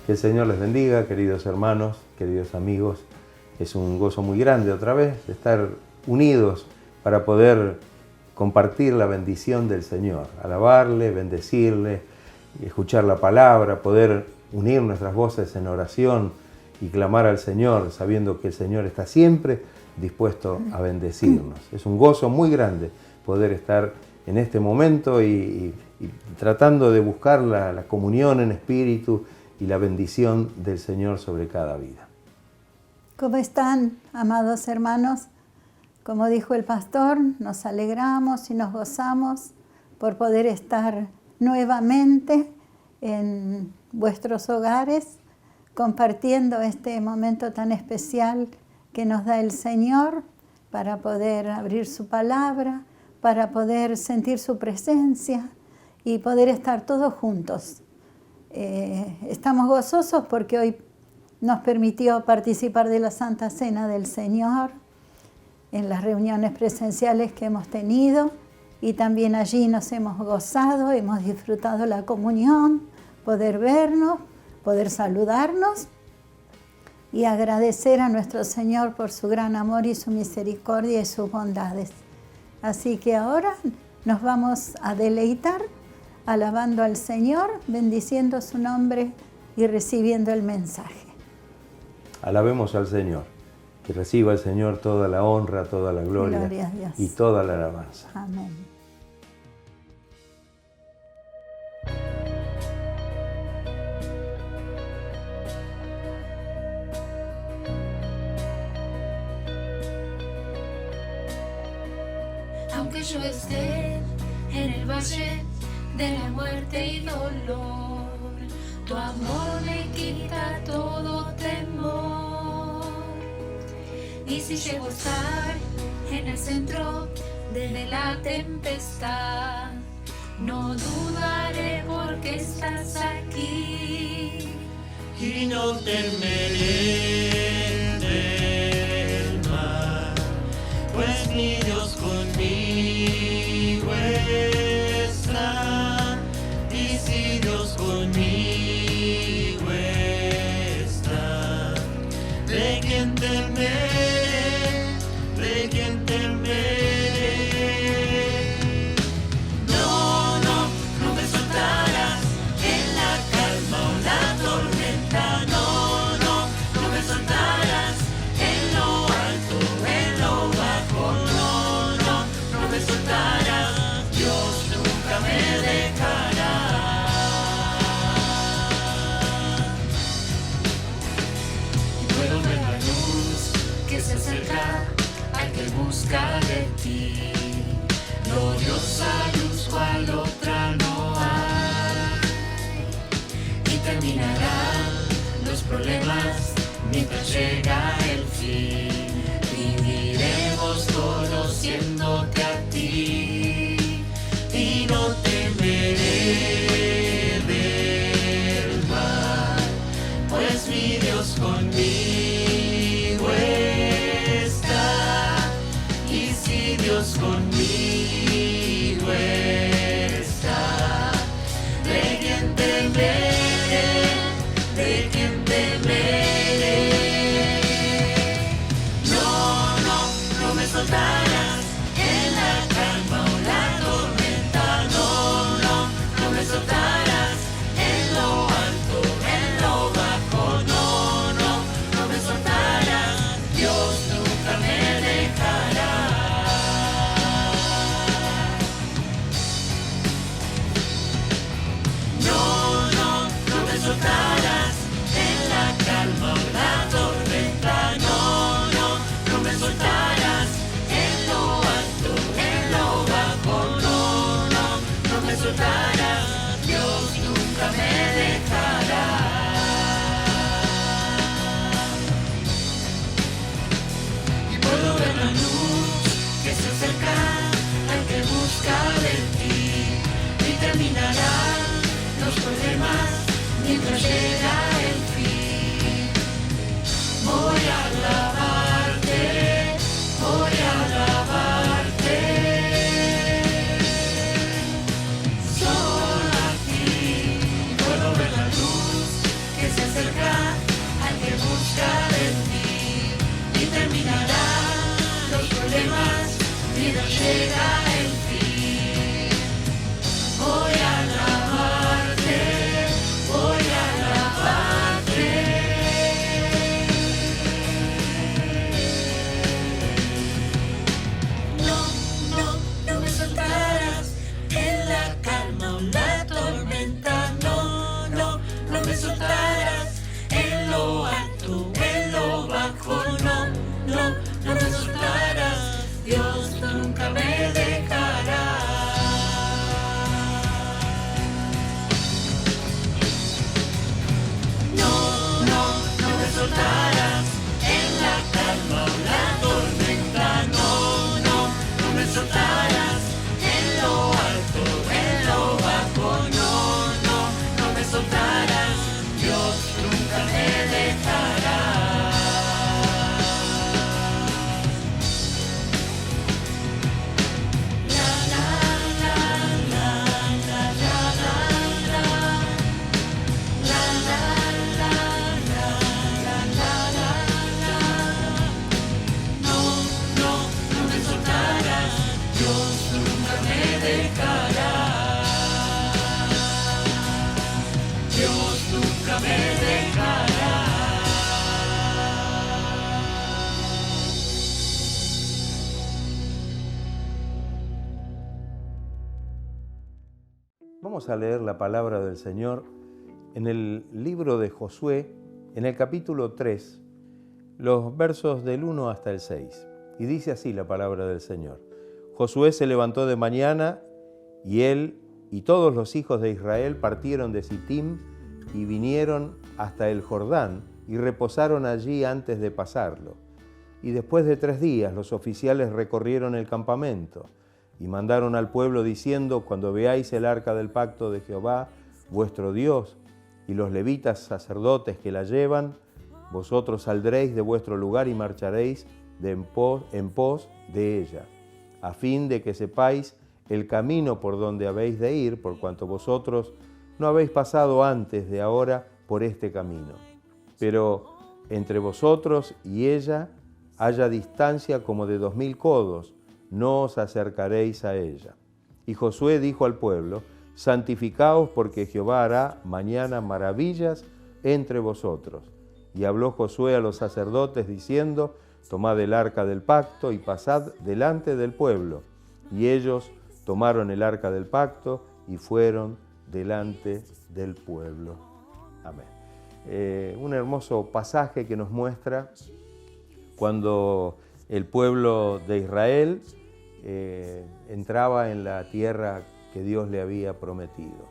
Que el Señor les bendiga, queridos hermanos, queridos amigos. Es un gozo muy grande otra vez de estar unidos para poder compartir la bendición del Señor, alabarle, bendecirle, escuchar la palabra, poder unir nuestras voces en oración y clamar al Señor, sabiendo que el Señor está siempre dispuesto a bendecirnos. Es un gozo muy grande poder estar en este momento y tratando de buscar la comunión en espíritu y la bendición del Señor sobre cada vida. ¿Cómo están, amados hermanos? Como dijo el pastor, nos alegramos y nos gozamos por poder estar nuevamente en vuestros hogares, compartiendo este momento tan especial que nos da el Señor para poder abrir su palabra, para poder sentir su presencia y poder estar todos juntos. Estamos gozosos porque hoy nos permitió participar de la Santa Cena del Señor en las reuniones presenciales que hemos tenido y también allí nos hemos gozado, hemos disfrutado la comunión, poder vernos, poder saludarnos y agradecer a nuestro Señor por su gran amor y su misericordia y sus bondades. Así que ahora nos vamos a deleitar alabando al Señor, bendiciendo su nombre y recibiendo el mensaje. Alabemos al Señor, que reciba el Señor toda la honra, toda la gloria y toda la alabanza. Amén. Aunque yo esté en el valle de la muerte y dolor, tu amor me quita todo temor. Y si llego a estar en el centro de la tempestad, no dudaré porque estás aquí. Y no temeré del mal, pues mi Dios conmigo está. Y si Dios conmigo está, ¿de quién temeré? ¿De quién temeré? No, no, no me soltarás en la calma o la tormenta. No, no, no me soltarás en lo alto, en lo bajo. No, no, no me soltarás. Dios llega el fin. Voy a alabarte, voy a alabarte. No me soltarás en la calma o la tormenta. No me soltarás en lo alto, en lo bajo. No me soltarás. Dios nunca me dejará. No me soltarás en la calma o la tormenta. No me soltarás en lo alto, en lo bajo. No me soltarás. Dios nunca me dejará. No me soltarás. Dios nunca me dejará. Dios nunca me dejará. Vamos a leer la palabra del Señor en el libro de Josué, en el capítulo 3, los versos del 1 hasta el 6. Y dice así la palabra del Señor. Josué se levantó de mañana y él y todos los hijos de Israel partieron de Sittim y vinieron hasta el Jordán y reposaron allí antes de pasarlo. Y después de 3 días los oficiales recorrieron el campamento y mandaron al pueblo diciendo: cuando veáis el arca del pacto de Jehová, vuestro Dios, y los levitas sacerdotes que la llevan, vosotros saldréis de vuestro lugar y marcharéis en pos de ella, a fin de que sepáis el camino por donde habéis de ir, por cuanto vosotros no habéis pasado antes de ahora por este camino. Pero entre vosotros y ella haya distancia como de 2000 codos, no os acercaréis a ella. Y Josué dijo al pueblo: santificaos, porque Jehová hará mañana maravillas entre vosotros. Y habló Josué a los sacerdotes diciendo: tomad el arca del pacto y pasad delante del pueblo. Y ellos tomaron el arca del pacto y fueron delante del pueblo. Amén. Un hermoso pasaje que nos muestra cuando el pueblo de Israel entraba en la tierra que Dios le había prometido.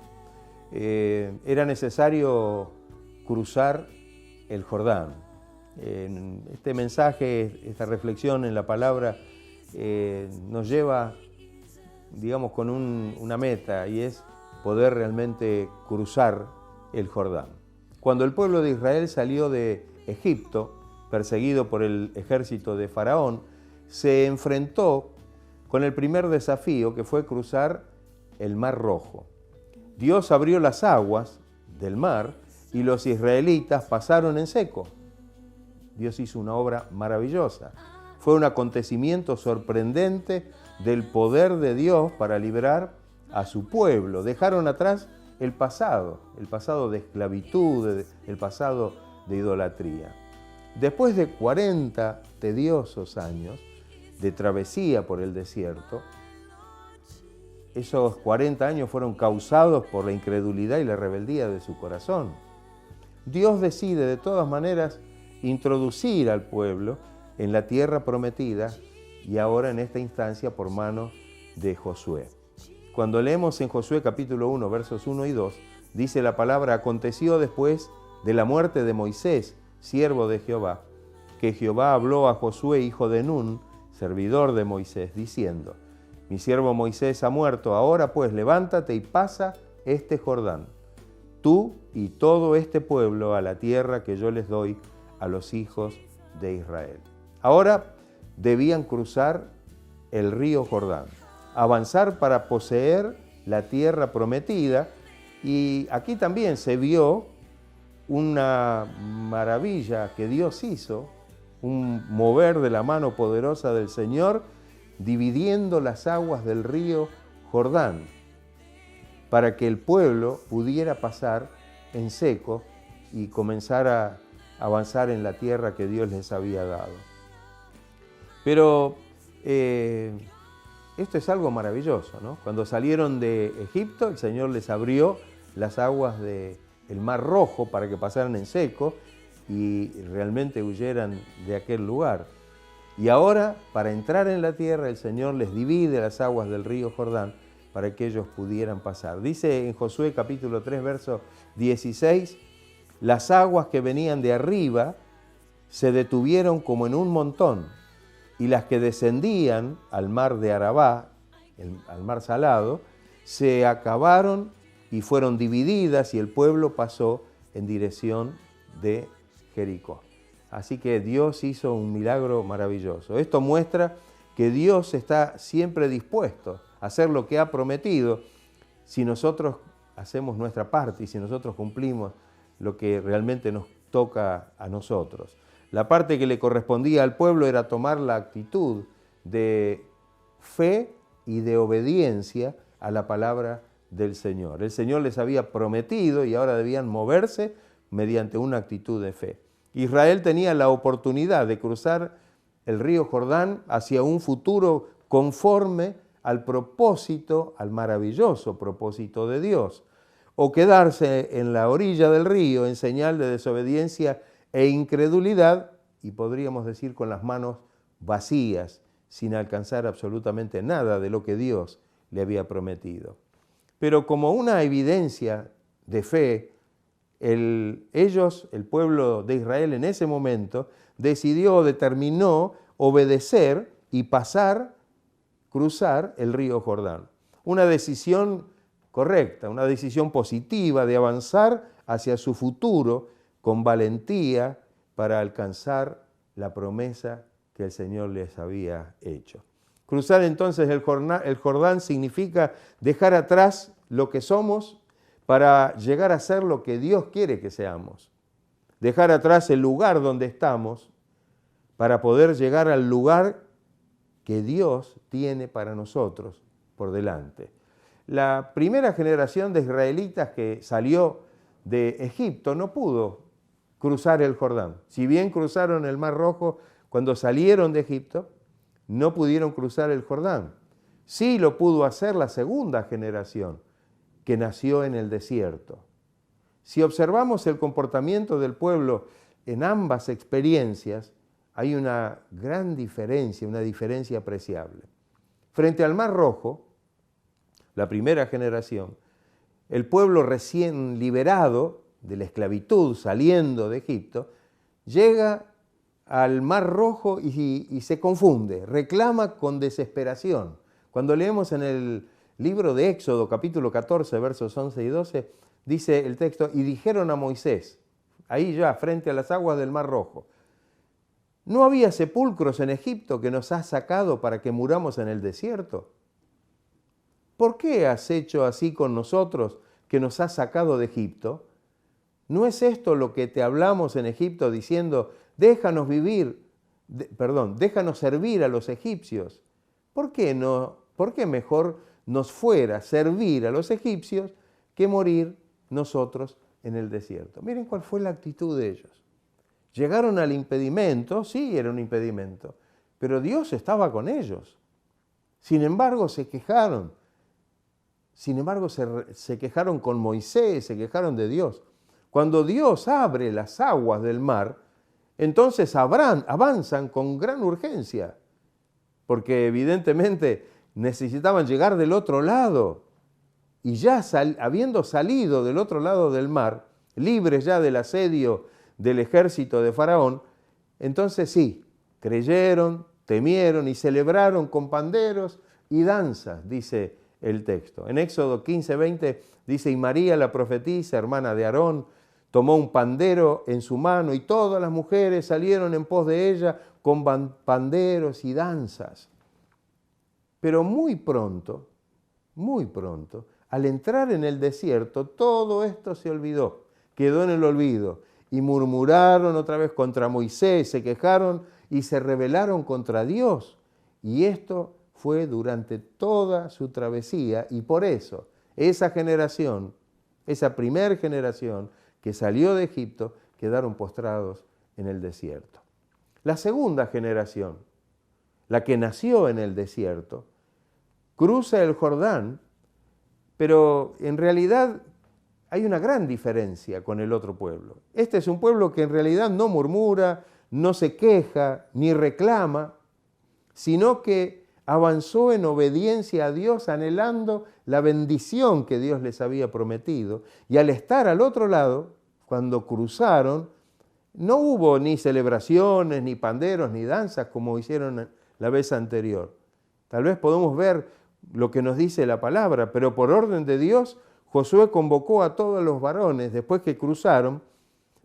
Era necesario cruzar el Jordán. Este mensaje, esta reflexión en la palabra nos lleva, digamos, con una meta, y es poder realmente cruzar el Jordán. Cuando el pueblo de Israel salió de Egipto, perseguido por el ejército de Faraón, se enfrentó con el primer desafío, que fue cruzar el Mar Rojo. Dios abrió las aguas del mar y los israelitas pasaron en seco. Dios hizo una obra maravillosa. Fue un acontecimiento sorprendente del poder de Dios para liberar a su pueblo. Dejaron atrás el pasado de esclavitud, el pasado de idolatría. Después de 40 tediosos años de travesía por el desierto, esos 40 años fueron causados por la incredulidad y la rebeldía de su corazón. Dios decide de todas maneras introducir al pueblo en la tierra prometida, y ahora en esta instancia por mano de Josué. Cuando leemos en Josué capítulo 1, versos 1 y 2, dice la palabra: aconteció después de la muerte de Moisés, siervo de Jehová, que Jehová habló a Josué, hijo de Nun, servidor de Moisés, diciendo: mi siervo Moisés ha muerto, ahora pues levántate y pasa este Jordán, tú y todo este pueblo, a la tierra que yo les doy a los hijos de Israel. Ahora debían cruzar el río Jordán, avanzar para poseer la tierra prometida, y aquí también se vio una maravilla que Dios hizo, un mover de la mano poderosa del Señor, dividiendo las aguas del río Jordán, para que el pueblo pudiera pasar en seco y comenzar a avanzar en la tierra que Dios les había dado. Pero esto es algo maravilloso, ¿no? Cuando salieron de Egipto, el Señor les abrió las aguas del Mar Rojo para que pasaran en seco y realmente huyeran de aquel lugar. Y ahora, para entrar en la tierra, el Señor les divide las aguas del río Jordán para que ellos pudieran pasar. Dice en Josué capítulo 3, verso 16, las aguas que venían de arriba se detuvieron como en un montón, y las que descendían al mar de Arabá, al mar salado, se acabaron y fueron divididas, y el pueblo pasó en dirección de Jericó. Así que Dios hizo un milagro maravilloso. Esto muestra que Dios está siempre dispuesto a hacer lo que ha prometido si nosotros hacemos nuestra parte y si nosotros cumplimos lo que realmente nos toca a nosotros. La parte que le correspondía al pueblo era tomar la actitud de fe y de obediencia a la palabra del Señor. El Señor les había prometido y ahora debían moverse mediante una actitud de fe. Israel tenía la oportunidad de cruzar el río Jordán hacia un futuro conforme al propósito, al maravilloso propósito de Dios, o quedarse en la orilla del río en señal de desobediencia e incredulidad, y podríamos decir con las manos vacías, sin alcanzar absolutamente nada de lo que Dios le había prometido. Pero como una evidencia de fe, el pueblo de Israel en ese momento, determinó obedecer y cruzar el río Jordán. Una decisión correcta, una decisión positiva de avanzar hacia su futuro con valentía para alcanzar la promesa que el Señor les había hecho. Cruzar entonces el Jordán significa dejar atrás lo que somos para llegar a ser lo que Dios quiere que seamos. Dejar atrás el lugar donde estamos para poder llegar al lugar que Dios tiene para nosotros por delante. La primera generación de israelitas que salió de Egipto no pudo cruzar el Jordán. Si bien cruzaron el Mar Rojo cuando salieron de Egipto, no pudieron cruzar el Jordán. Sí lo pudo hacer la segunda generación, que nació en el desierto. Si observamos el comportamiento del pueblo en ambas experiencias, hay una gran diferencia, una diferencia apreciable. Frente al Mar Rojo, la primera generación, el pueblo recién liberado de la esclavitud, saliendo de Egipto, llega al Mar Rojo y se confunde, reclama con desesperación. Cuando leemos en el libro de Éxodo, capítulo 14, versos 11 y 12, dice el texto, y dijeron a Moisés, ahí ya frente a las aguas del Mar Rojo, ¿no había sepulcros en Egipto que nos has sacado para que muramos en el desierto? ¿Por qué has hecho así con nosotros que nos has sacado de Egipto? ¿No es esto lo que te hablamos en Egipto diciendo, déjanos servir a los egipcios? ¿Por qué mejor nos fuera servir a los egipcios que morir nosotros en el desierto? Miren cuál fue la actitud de ellos. Llegaron al impedimento, sí era un impedimento, pero Dios estaba con ellos. Sin embargo, se quejaron. Sin embargo, se quejaron con Moisés, se quejaron de Dios. Cuando Dios abre las aguas del mar, entonces avanzan con gran urgencia, porque evidentemente necesitaban llegar del otro lado. Y ya habiendo salido del otro lado del mar, libres ya del asedio del ejército de Faraón, entonces sí, creyeron, temieron y celebraron con panderos y danzas, dice el texto. En Éxodo 15:20 dice, y María la profetisa, hermana de Aarón, tomó un pandero en su mano y todas las mujeres salieron en pos de ella con panderos y danzas. Pero muy pronto, al entrar en el desierto, todo esto se olvidó, quedó en el olvido. Y murmuraron otra vez contra Moisés, se quejaron y se rebelaron contra Dios. Y esto fue durante toda su travesía, y por eso esa generación, esa primer generación que salió de Egipto, quedaron postrados en el desierto. La segunda generación, la que nació en el desierto, cruza el Jordán, pero en realidad hay una gran diferencia con el otro pueblo. Este es un pueblo que en realidad no murmura, no se queja, ni reclama, sino que avanzó en obediencia a Dios, anhelando la bendición que Dios les había prometido. Y al estar al otro lado, cuando cruzaron, no hubo ni celebraciones, ni panderos, ni danzas como hicieron la vez anterior. Tal vez podemos ver lo que nos dice la palabra, pero por orden de Dios, Josué convocó a todos los varones después que cruzaron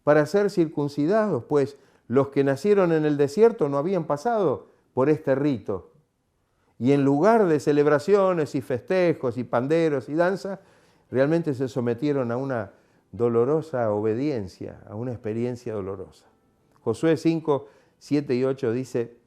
para ser circuncidados, pues los que nacieron en el desierto no habían pasado por este rito. Y en lugar de celebraciones y festejos y panderos y danzas, realmente se sometieron a una dolorosa obediencia, a una experiencia dolorosa. Josué 5, 7 y 8 dice,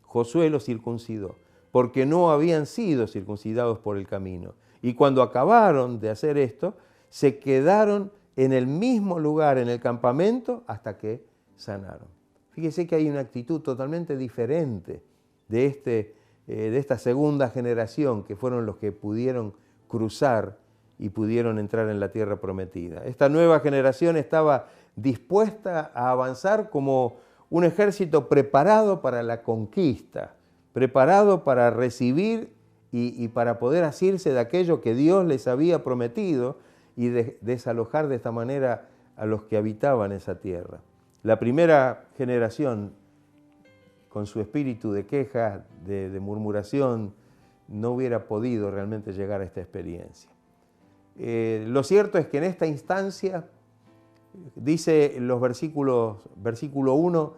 Josué los circuncidó, porque no habían sido circuncidados por el camino. Y cuando acabaron de hacer esto, se quedaron en el mismo lugar, en el campamento, hasta que sanaron. Fíjese que hay una actitud totalmente diferente de esta segunda generación, que fueron los que pudieron cruzar y pudieron entrar en la tierra prometida. Esta nueva generación estaba dispuesta a avanzar como un ejército preparado para la conquista, preparado para recibir y para poder asirse de aquello que Dios les había prometido y desalojar de esta manera a los que habitaban esa tierra. La primera generación, con su espíritu de queja, de murmuración, no hubiera podido realmente llegar a esta experiencia. Lo cierto es que en esta instancia, dice en los versículo 1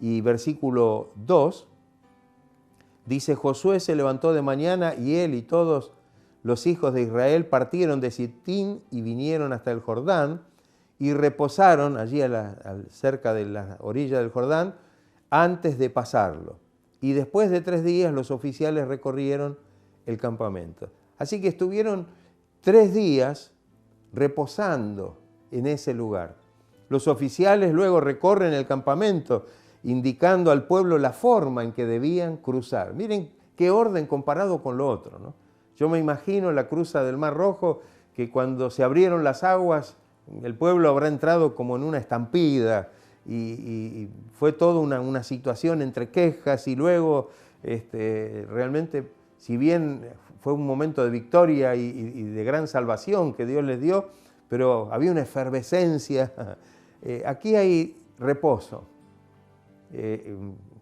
y versículo 2, dice, Josué se levantó de mañana y él y todos los hijos de Israel partieron de Sittim y vinieron hasta el Jordán y reposaron allí cerca de la orilla del Jordán antes de pasarlo. Y después de 3 días los oficiales recorrieron el campamento. Así que estuvieron 3 días reposando en ese lugar. Los oficiales luego recorren el campamento, indicando al pueblo la forma en que debían cruzar. Miren qué orden comparado con lo otro, ¿no? Yo me imagino la cruza del Mar Rojo, que cuando se abrieron las aguas, el pueblo habrá entrado como en una estampida y fue toda una situación entre quejas y luego realmente, si bien fue un momento de victoria y de gran salvación que Dios les dio, pero había una efervescencia. Aquí hay reposo.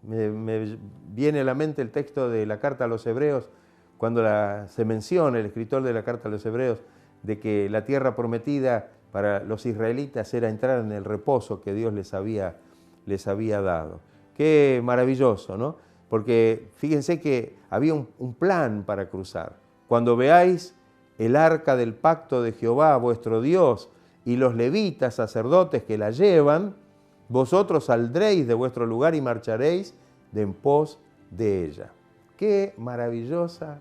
Me viene a la mente el texto de la carta a los Hebreos, cuando se menciona, el escritor de la carta a los Hebreos, de que la tierra prometida para los israelitas era entrar en el reposo que Dios les había dado. Qué maravilloso, ¿no? Porque fíjense que había un plan para cruzar. Cuando veáis el arca del pacto de Jehová, vuestro Dios, y los levitas, sacerdotes que la llevan, vosotros saldréis de vuestro lugar y marcharéis de en pos de ella. Qué maravillosa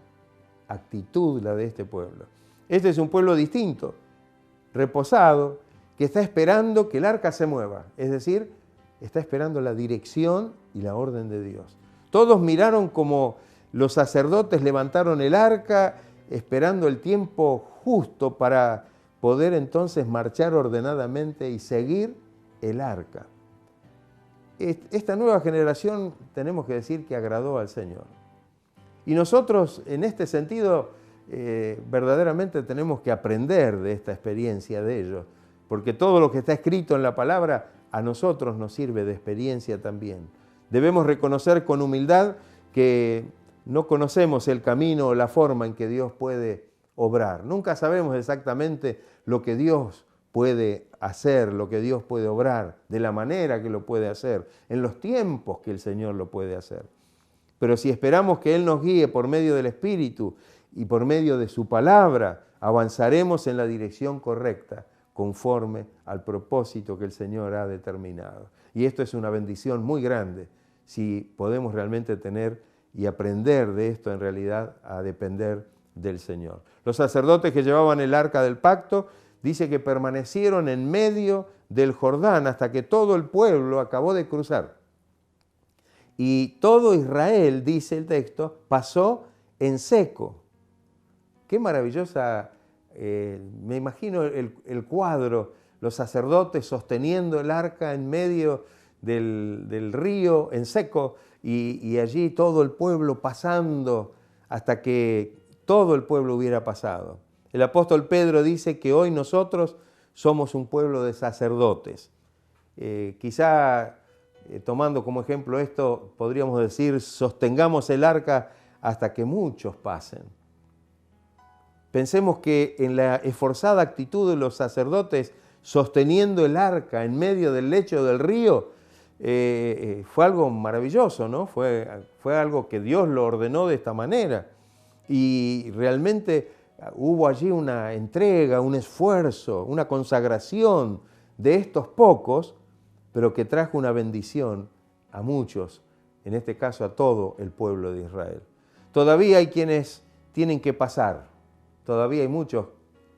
actitud la de este pueblo. Este es un pueblo distinto, reposado, que está esperando que el arca se mueva, es decir, está esperando la dirección y la orden de Dios. Todos miraron como los sacerdotes levantaron el arca, esperando el tiempo justo para poder entonces marchar ordenadamente y seguir el arca. Esta nueva generación tenemos que decir que agradó al Señor. Y nosotros en este sentido verdaderamente tenemos que aprender de esta experiencia de ellos, porque todo lo que está escrito en la palabra a nosotros nos sirve de experiencia también. Debemos reconocer con humildad que no conocemos el camino o la forma en que Dios puede obrar. Nunca sabemos exactamente lo que Dios puede hacer, lo que Dios puede obrar, de la manera que lo puede hacer, en los tiempos que el Señor lo puede hacer. Pero si esperamos que Él nos guíe por medio del Espíritu y por medio de su palabra, avanzaremos en la dirección correcta, conforme al propósito que el Señor ha determinado. Y esto es una bendición muy grande, si podemos realmente tener y aprender de esto en realidad a depender del Señor. Los sacerdotes que llevaban el arca del pacto dice que permanecieron en medio del Jordán hasta que todo el pueblo acabó de cruzar. Y todo Israel, dice el texto, pasó en seco. Qué maravillosa, me imagino el cuadro, los sacerdotes sosteniendo el arca en medio del río en seco y allí todo el pueblo pasando hasta que todo el pueblo hubiera pasado. El apóstol Pedro dice que hoy nosotros somos un pueblo de sacerdotes. Quizá tomando como ejemplo esto, podríamos decir, sostengamos el arca hasta que muchos pasen. Pensemos que en la esforzada actitud de los sacerdotes sosteniendo el arca en medio del lecho del río, fue algo maravilloso, ¿no? Fue algo que Dios lo ordenó de esta manera. Y realmente hubo allí una entrega, un esfuerzo, una consagración de estos pocos, pero que trajo una bendición a muchos, en este caso a todo el pueblo de Israel. Todavía hay quienes tienen que pasar, todavía hay muchos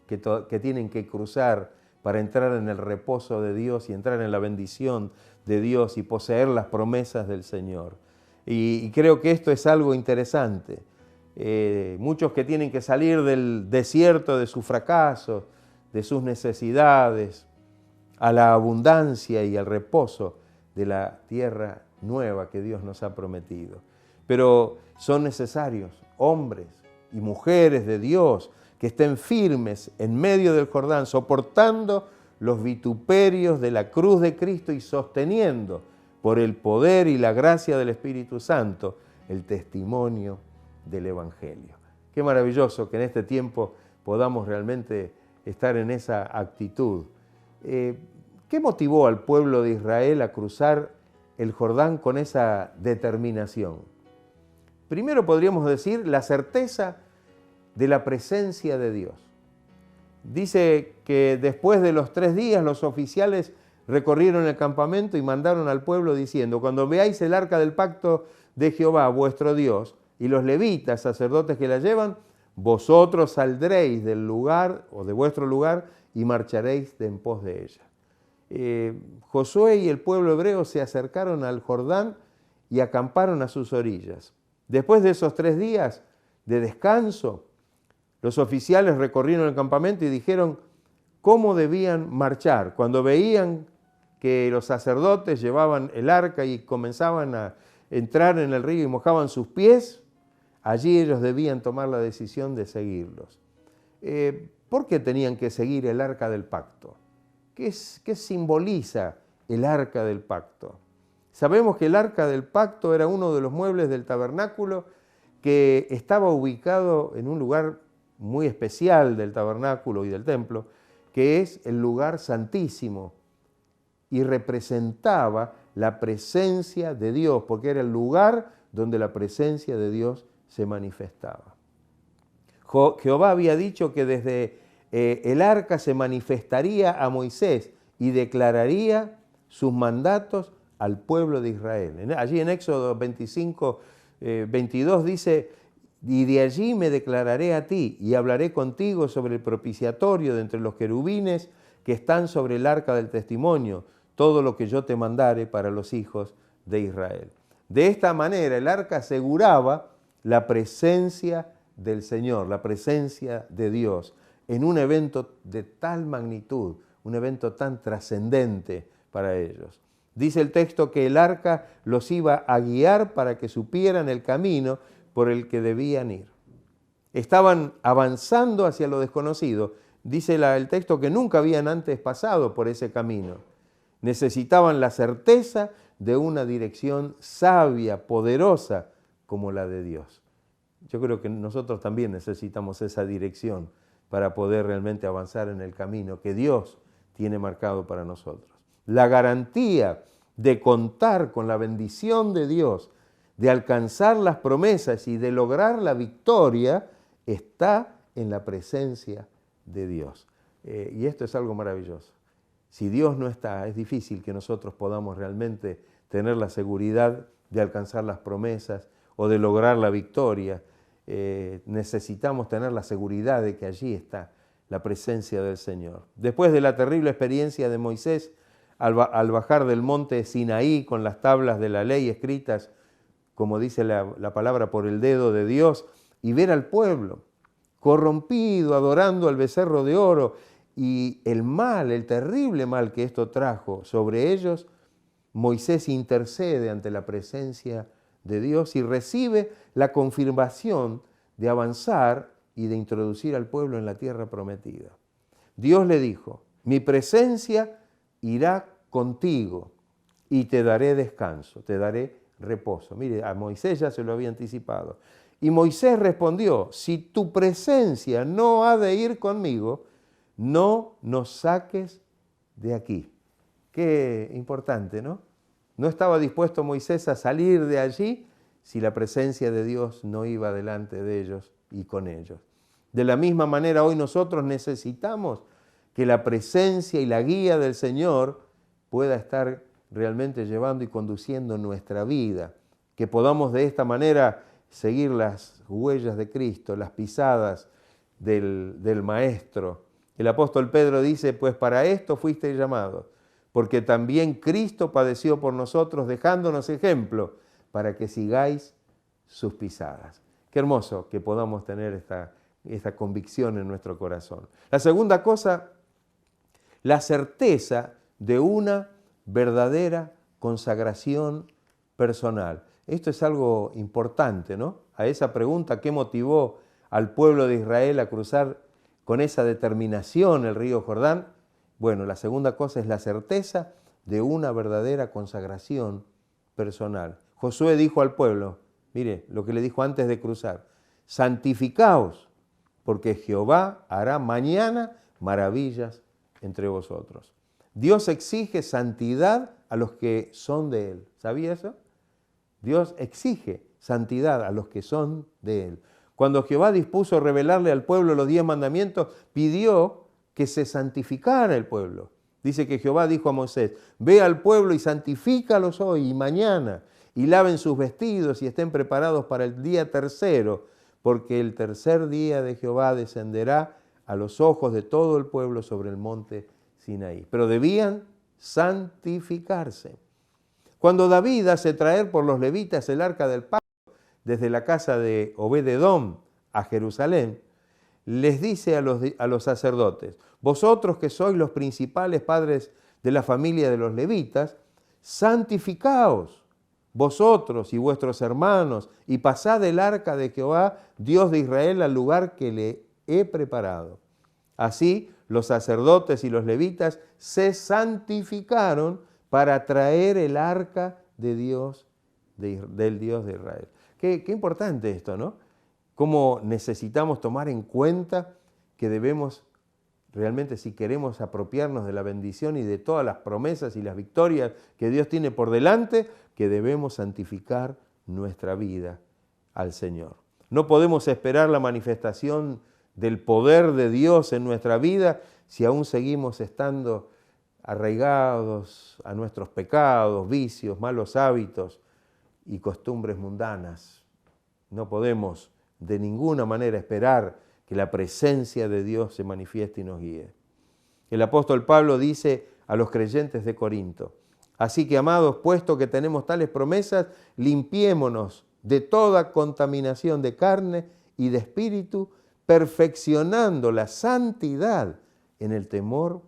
que tienen que cruzar para entrar en el reposo de Dios y entrar en la bendición de Dios y poseer las promesas del Señor. Y creo que esto es algo interesante. Muchos que tienen que salir del desierto de sus fracasos, de sus necesidades, a la abundancia y al reposo de la tierra nueva que Dios nos ha prometido. Pero son necesarios hombres y mujeres de Dios que estén firmes en medio del Jordán, soportando los vituperios de la cruz de Cristo y sosteniendo por el poder y la gracia del Espíritu Santo el testimonio del Evangelio. Qué maravilloso que en este tiempo podamos realmente estar en esa actitud. ¿Qué motivó al pueblo de Israel a cruzar el Jordán con esa determinación? Primero podríamos decir la certeza de la presencia de Dios. Dice que después de los 3 días los oficiales recorrieron el campamento y mandaron al pueblo diciendo: cuando veáis el arca del pacto de Jehová vuestro Dios y los levitas, sacerdotes que la llevan, vosotros saldréis del lugar o de vuestro lugar y marcharéis en pos de ella. Josué y el pueblo hebreo se acercaron al Jordán y acamparon a sus orillas. Después de esos 3 días de descanso, los oficiales recorrieron el campamento y dijeron cómo debían marchar. Cuando veían que los sacerdotes llevaban el arca y comenzaban a entrar en el río y mojaban sus pies, allí ellos debían tomar la decisión de seguirlos. ¿Por qué tenían que seguir el arca del pacto? ¿Qué simboliza el arca del pacto? Sabemos que el arca del pacto era uno de los muebles del tabernáculo que estaba ubicado en un lugar muy especial del tabernáculo y del templo, que es el lugar santísimo, y representaba la presencia de Dios, porque era el lugar donde la presencia de Dios se manifestaba. Jehová había dicho que desde el arca se manifestaría a Moisés y declararía sus mandatos al pueblo de Israel. Allí en Éxodo 25, 22 dice: y de allí me declararé a ti y hablaré contigo sobre el propiciatorio de entre los querubines que están sobre el arca del testimonio, todo lo que yo te mandare para los hijos de Israel. De esta manera el arca aseguraba la presencia del Señor, la presencia de Dios, en un evento de tal magnitud, un evento tan trascendente para ellos. Dice el texto que el arca los iba a guiar para que supieran el camino por el que debían ir. Estaban avanzando hacia lo desconocido. Dice el texto que nunca habían antes pasado por ese camino. Necesitaban la certeza de una dirección sabia, poderosa, como la de Dios. Yo creo que nosotros también necesitamos esa dirección para poder realmente avanzar en el camino que Dios tiene marcado para nosotros. La garantía de contar con la bendición de Dios, de alcanzar las promesas y de lograr la victoria, está en la presencia de Dios. Y esto es algo maravilloso. Si Dios no está, es difícil que nosotros podamos realmente tener la seguridad de alcanzar las promesas o de lograr la victoria. Necesitamos tener la seguridad de que allí está la presencia del Señor. Después de la terrible experiencia de Moisés al bajar del monte Sinaí con las tablas de la ley escritas, como dice la palabra, por el dedo de Dios, y ver al pueblo corrompido, adorando al becerro de oro, y el mal, el terrible mal que esto trajo sobre ellos, Moisés intercede ante la presencia de Dios y recibe la confirmación de avanzar y de introducir al pueblo en la tierra prometida. Dios le dijo: mi presencia irá contigo y te daré descanso, te daré reposo. Mire, a Moisés ya se lo había anticipado. Y Moisés respondió: si tu presencia no ha de ir conmigo, no nos saques de aquí. Qué importante, ¿no? No estaba dispuesto Moisés a salir de allí si la presencia de Dios no iba delante de ellos y con ellos. De la misma manera, hoy nosotros necesitamos que la presencia y la guía del Señor pueda estar realmente llevando y conduciendo nuestra vida, que podamos de esta manera seguir las huellas de Cristo, las pisadas del Maestro. El apóstol Pedro dice: pues para esto fuisteis llamados, porque también Cristo padeció por nosotros, dejándonos ejemplo, para que sigáis sus pisadas. Qué hermoso que podamos tener esta convicción en nuestro corazón. La segunda cosa, la certeza de una verdadera consagración personal. Esto es algo importante, ¿no? A esa pregunta, ¿qué motivó al pueblo de Israel a cruzar con esa determinación el río Jordán? Bueno, la segunda cosa es la certeza de una verdadera consagración personal. Josué dijo al pueblo, mire lo que le dijo antes de cruzar: santificaos, porque Jehová hará mañana maravillas entre vosotros. Dios exige santidad a los que son de Él. ¿Sabía eso? Dios exige santidad a los que son de Él. Cuando Jehová dispuso revelarle al pueblo los 10 mandamientos, pidió que se santificara el pueblo. Dice que Jehová dijo a Moisés: ve al pueblo y santifícalos hoy y mañana, y laven sus vestidos y estén preparados para el día tercero, porque el tercer día de Jehová descenderá a los ojos de todo el pueblo sobre el monte Sinaí. Pero debían santificarse. Cuando David hace traer por los levitas el arca del pacto desde la casa de Obed-edom a Jerusalén, les dice a los sacerdotes: vosotros que sois los principales padres de la familia de los levitas, santificaos vosotros y vuestros hermanos, y pasad el arca de Jehová, Dios de Israel, al lugar que le he preparado. Así los sacerdotes y los levitas se santificaron para traer el arca de Dios, del Dios de Israel. Qué importante esto, ¿no? Cómo necesitamos tomar en cuenta que debemos realmente, si queremos apropiarnos de la bendición y de todas las promesas y las victorias que Dios tiene por delante, que debemos santificar nuestra vida al Señor. No podemos esperar la manifestación del poder de Dios en nuestra vida si aún seguimos estando arraigados a nuestros pecados, vicios, malos hábitos y costumbres mundanas. No podemos de ninguna manera esperar que la presencia de Dios se manifieste y nos guíe. El apóstol Pablo dice a los creyentes de Corinto: así que, amados, puesto que tenemos tales promesas, limpiémonos de toda contaminación de carne y de espíritu, perfeccionando la santidad en el temor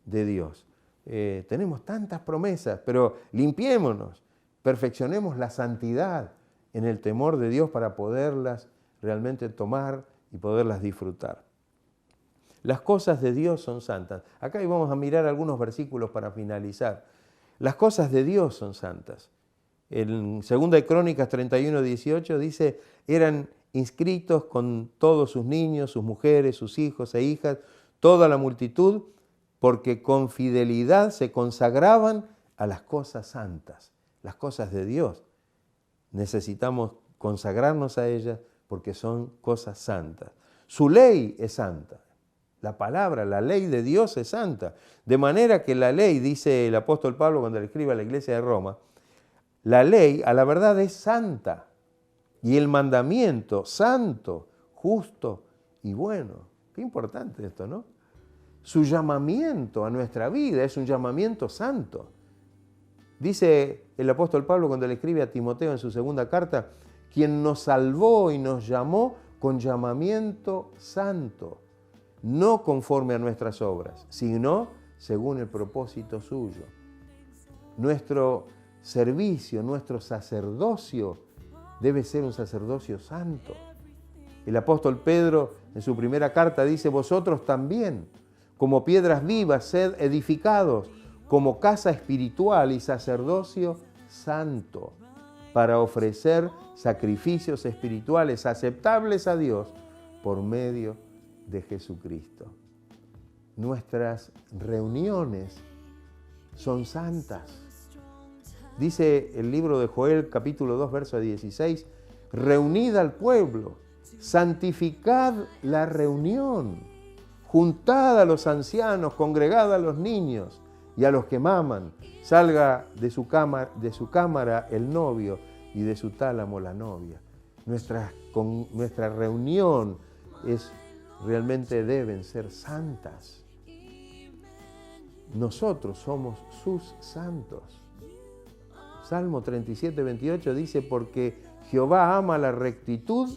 de Dios. Tenemos tantas promesas, pero limpiémonos, perfeccionemos la santidad en el temor de Dios para poderlas realmente tomar y poderlas disfrutar. Las cosas de Dios son santas. Acá vamos a mirar algunos versículos para finalizar. Las cosas de Dios son santas. En 2 Crónicas 31:18 dice: eran inscritos con todos sus niños, sus mujeres, sus hijos e hijas, toda la multitud, porque con fidelidad se consagraban a las cosas santas, las cosas de Dios. Necesitamos consagrarnos a ellas porque son cosas santas. Su ley es santa. La palabra, la ley de Dios es santa. De manera que la ley, dice el apóstol Pablo cuando le escribe a la iglesia de Roma, la ley a la verdad es santa. y el mandamiento santo, justo y bueno. Qué importante esto, ¿no? Su llamamiento a nuestra vida es un llamamiento santo. Dice el apóstol Pablo cuando le escribe a Timoteo en su segunda carta, quien nos salvó y nos llamó con llamamiento santo, no conforme a nuestras obras, sino según el propósito suyo. Nuestro servicio, nuestro sacerdocio debe ser un sacerdocio santo. El apóstol Pedro en su primera carta dice, vosotros también, como piedras vivas, sed edificados como casa espiritual y sacerdocio santo, para ofrecer sacrificios espirituales aceptables a Dios por medio de Jesucristo. Nuestras reuniones son santas. Dice el libro de Joel, capítulo 2, verso 16, reunid al pueblo, santificad la reunión, juntad a los ancianos, congregad a los niños y a los que maman, salga de su cámara el novio y de su tálamo la novia. Nuestra reunión realmente deben ser santas. Nosotros somos sus santos. Salmo 37, 28 dice, porque Jehová ama la rectitud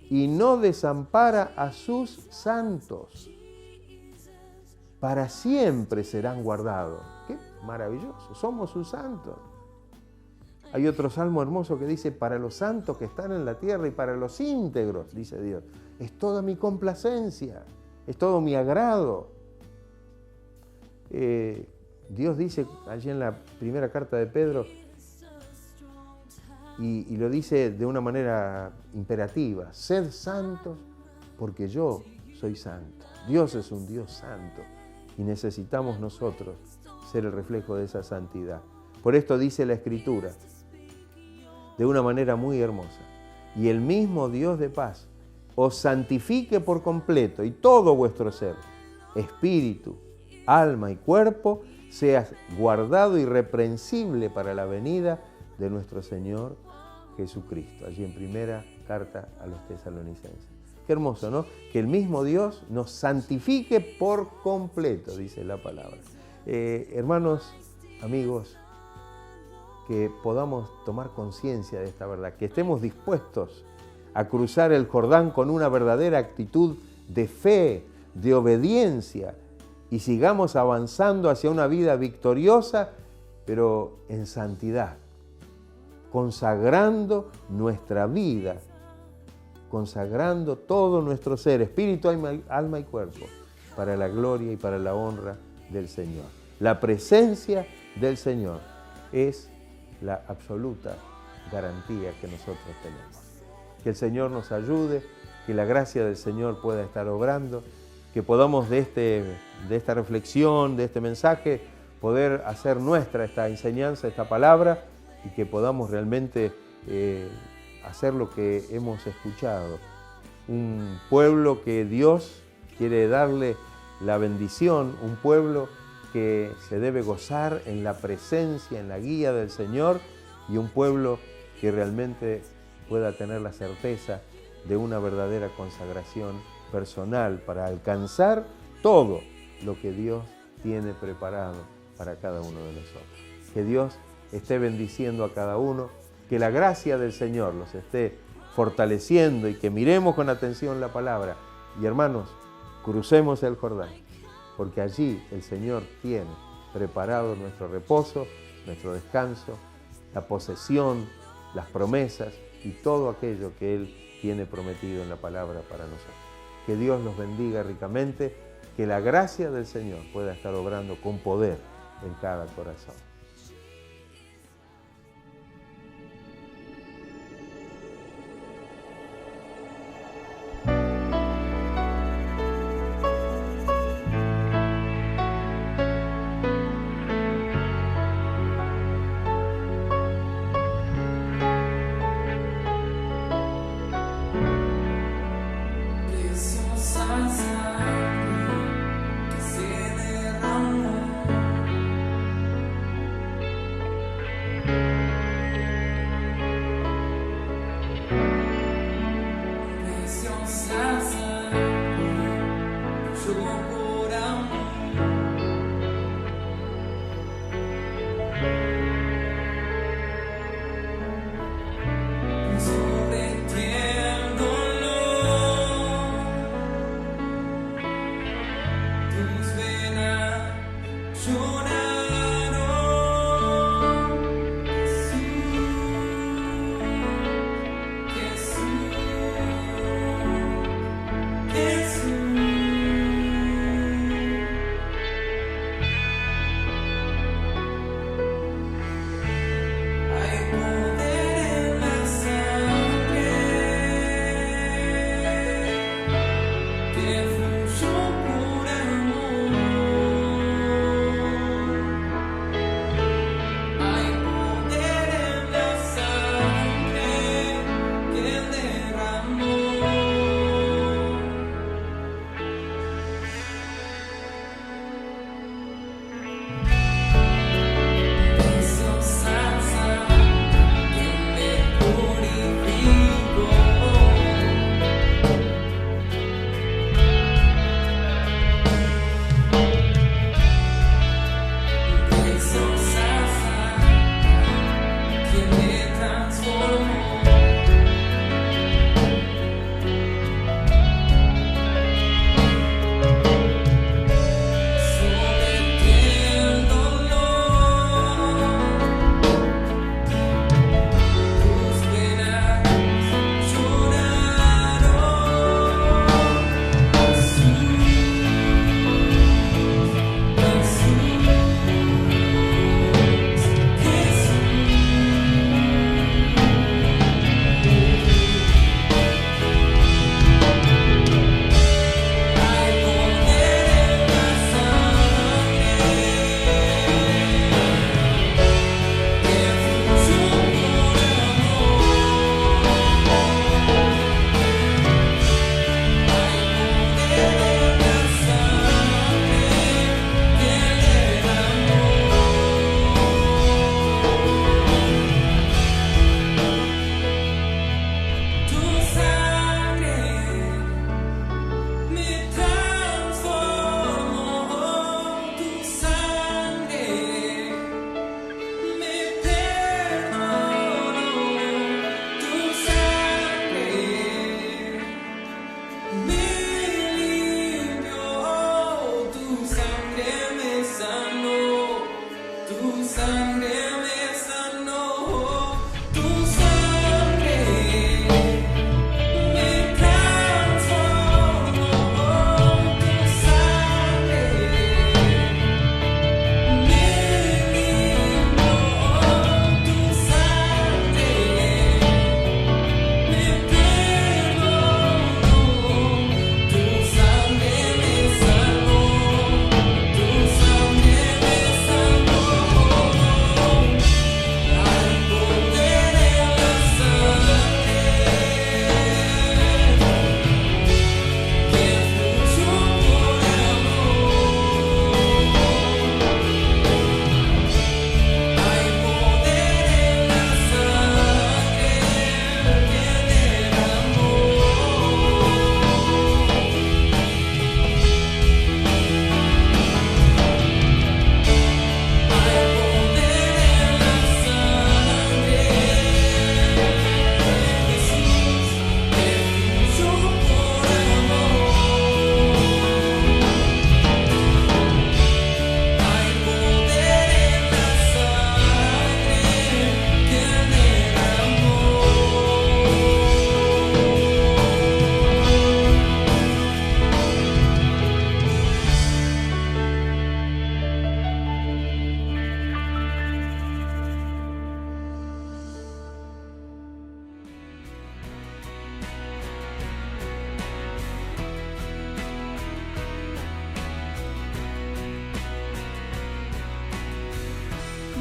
y no desampara a sus santos. Para siempre serán guardados. ¡Qué maravilloso! Somos sus santos. Hay otro salmo hermoso que dice, para los santos que están en la tierra y para los íntegros, dice Dios, es toda mi complacencia, es todo mi agrado. Dios dice allí en la primera carta de Pedro, y lo dice de una manera imperativa, sed santos porque yo soy santo. Dios es un Dios santo y necesitamos nosotros ser el reflejo de esa santidad. Por esto dice la Escritura, de una manera muy hermosa, y el mismo Dios de paz os santifique por completo y todo vuestro ser, espíritu, alma y cuerpo, sea guardado irreprensible para la venida de nuestro Señor Jesucristo. Allí en primera carta a los tesalonicenses. Qué hermoso, ¿no? Que el mismo Dios nos santifique por completo, dice la palabra. Hermanos, amigos, que podamos tomar conciencia de esta verdad, que estemos dispuestos a cruzar el Jordán con una verdadera actitud de fe, de obediencia, y sigamos avanzando hacia una vida victoriosa, pero en santidad, consagrando nuestra vida, consagrando todo nuestro ser, espíritu, alma y cuerpo, para la gloria y para la honra del Señor. La presencia del Señor es la absoluta garantía que nosotros tenemos. Que el Señor nos ayude, que la gracia del Señor pueda estar obrando, que podamos de esta reflexión, de este mensaje, poder hacer nuestra esta enseñanza, esta palabra, y que podamos realmente hacer lo que hemos escuchado. Un pueblo que Dios quiere darle la bendición, un pueblo que se debe gozar en la presencia, en la guía del Señor, y un pueblo que realmente pueda tener la certeza de una verdadera consagración personal para alcanzar todo lo que Dios tiene preparado para cada uno de nosotros. Que Dios esté bendiciendo a cada uno, que la gracia del Señor los esté fortaleciendo y que miremos con atención la palabra. Y hermanos, crucemos el Jordán, porque allí el Señor tiene preparado nuestro reposo, nuestro descanso, la posesión, las promesas y todo aquello que Él tiene prometido en la palabra para nosotros. Que Dios los bendiga ricamente, que la gracia del Señor pueda estar obrando con poder en cada corazón.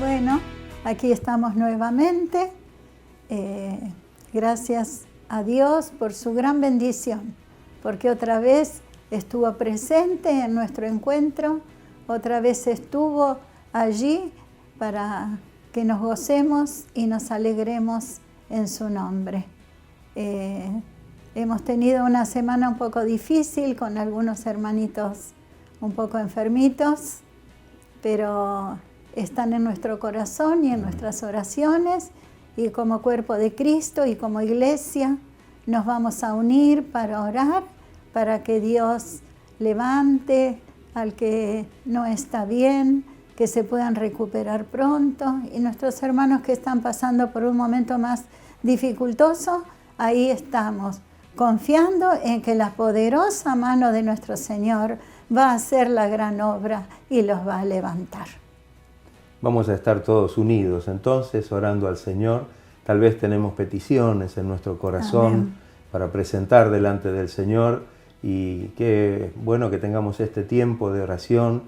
Bueno, aquí estamos nuevamente. Gracias a Dios por su gran bendición, porque otra vez estuvo presente en nuestro encuentro, otra vez estuvo allí para que nos gocemos y nos alegremos en su nombre. Hemos tenido una semana un poco difícil con algunos hermanitos un poco enfermitos, pero están en nuestro corazón y en nuestras oraciones, y como cuerpo de Cristo y como iglesia nos vamos a unir para orar, para que Dios levante al que no está bien, que se puedan recuperar pronto, y nuestros hermanos que están pasando por un momento más dificultoso, ahí estamos, confiando en que la poderosa mano de nuestro Señor va a hacer la gran obra y los va a levantar. Vamos a estar todos unidos, entonces, orando al Señor. Tal vez tenemos peticiones en nuestro corazón. Amén. Para presentar delante del Señor, y qué bueno que tengamos este tiempo de oración,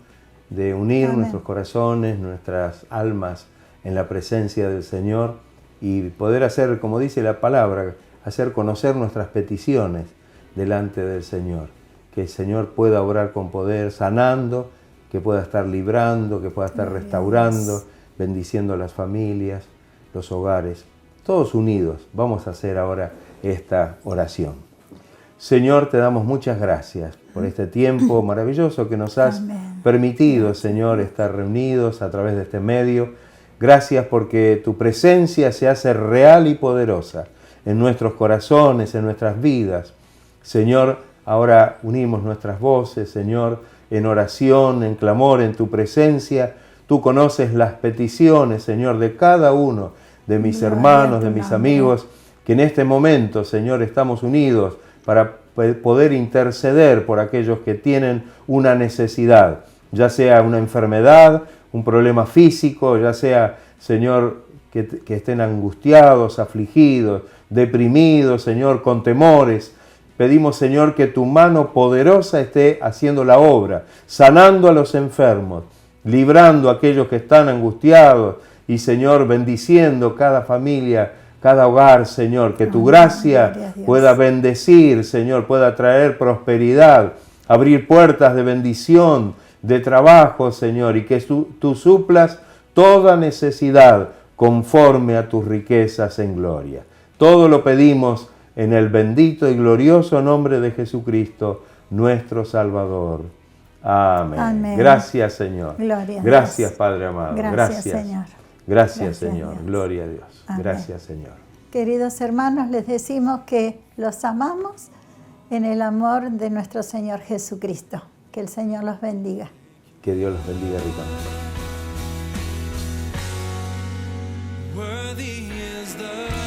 de unir Amén. Nuestros corazones, nuestras almas en la presencia del Señor y poder hacer, como dice la palabra, hacer conocer nuestras peticiones delante del Señor. Que el Señor pueda obrar con poder, sanando, que pueda estar librando, que pueda estar restaurando, bendiciendo las familias, los hogares. Todos unidos vamos a hacer ahora esta oración. Señor, te damos muchas gracias por este tiempo maravilloso que nos has permitido, Señor, estar reunidos a través de este medio. Gracias porque tu presencia se hace real y poderosa en nuestros corazones, en nuestras vidas. Señor, ahora unimos nuestras voces, Señor, en oración, en clamor, en tu presencia. Tú conoces las peticiones, Señor, de cada uno de mis hermanos, de mis amigos, que en este momento, Señor, estamos unidos para poder interceder por aquellos que tienen una necesidad, ya sea una enfermedad, un problema físico, ya sea, Señor, que estén angustiados, afligidos, deprimidos, Señor, con temores. Pedimos, Señor, que tu mano poderosa esté haciendo la obra, sanando a los enfermos, librando a aquellos que están angustiados y, Señor, bendiciendo cada familia, cada hogar, Señor, que tu gracia pueda bendecir, Señor, pueda traer prosperidad, abrir puertas de bendición, de trabajo, Señor, y que tú suplas toda necesidad conforme a tus riquezas en gloria. Todo lo pedimos en el bendito y glorioso nombre de Jesucristo, nuestro Salvador. Amén. Amén. Gracias, Señor. Gloria a Gracias, Dios. Padre amado. Gracias, Señor. Gracias, Señor. Dios. Gloria a Dios. Amén. Gracias, Señor. Queridos hermanos, les decimos que los amamos en el amor de nuestro Señor Jesucristo. Que el Señor los bendiga. Que Dios los bendiga ricamente. Worthy is the